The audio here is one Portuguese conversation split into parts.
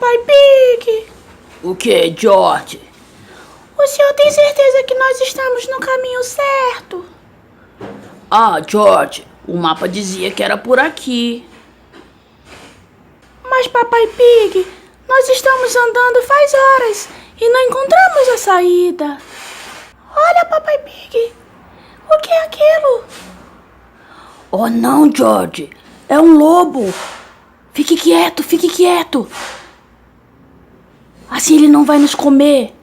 Papai Pig! O que, George? O senhor tem certeza que nós estamos no caminho certo? Ah, George, o mapa dizia que era por aqui. Mas, Papai Pig, nós estamos andando faz horas e não encontramos a saída. Olha, Papai Pig, o que é aquilo? Oh, não, George, é um lobo. Fique quieto, fique quieto. Assim ele não vai nos comer.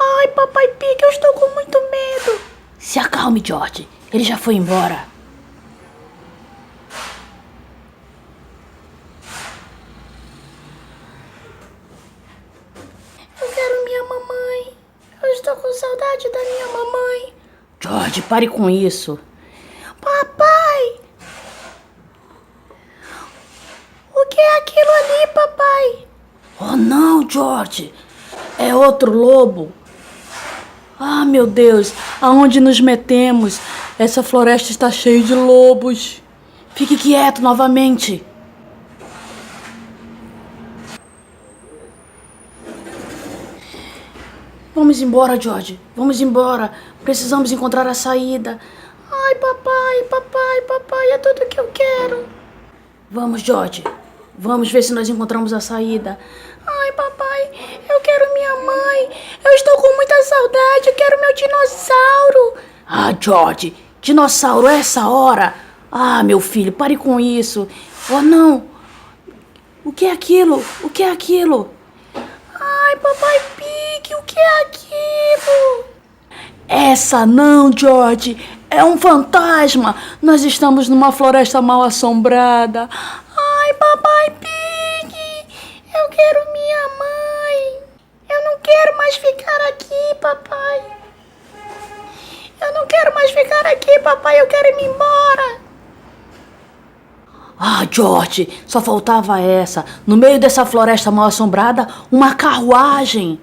Ai, Papai Pig, eu estou com muito medo. Se acalme, George, ele já foi embora. Eu quero minha mamãe. Eu estou com saudade da minha mamãe. George, pare com isso. Papai! O que é aquilo ali, papai? Oh, não, George, é outro lobo. Ah, meu Deus, aonde nos metemos? Essa floresta está cheia de lobos. Fique quieto novamente. Vamos embora, George. Vamos embora. Precisamos encontrar a saída. Ai, papai, é tudo que eu quero. Vamos, George. Vamos ver se nós encontramos a saída. Ai, papai, eu quero minha mãe. Eu estou com muita saudade, eu quero meu dinossauro. Ah, George, dinossauro é essa hora? Ah, meu filho, pare com isso. Oh, não. O que é aquilo? O que é aquilo? Ai, Papai Pig, o que é aquilo? Essa não, George. É um fantasma. Nós estamos numa floresta mal assombrada. Ai, Papai Pig, eu quero minha mãe. Eu não quero mais ficar aqui, papai. Eu não quero mais ficar aqui, papai. Eu quero ir embora. Ah, George, só faltava essa. No meio dessa floresta mal assombrada, uma carruagem.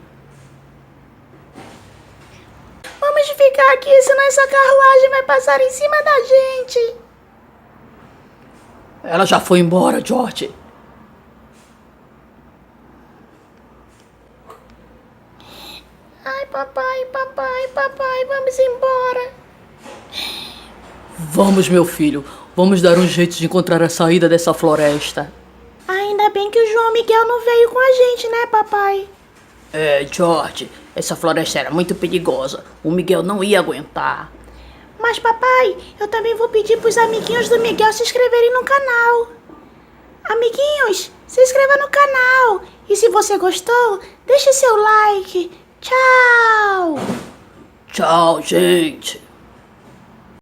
Vamos ficar aqui, senão essa carruagem vai passar em cima da gente. Ela já foi embora, George. Ai, papai, vamos embora. Vamos, meu filho. Vamos dar um jeito de encontrar a saída dessa floresta. Ainda bem que o João Miguel não veio com a gente, né, papai? É, George, essa floresta era muito perigosa. O Miguel não ia aguentar. Mas, papai, eu também vou pedir pros amiguinhos do Miguel se inscreverem no canal. Amiguinhos, se inscreva no canal. E se você gostou, deixe seu like. Tchau! Tchau, gente.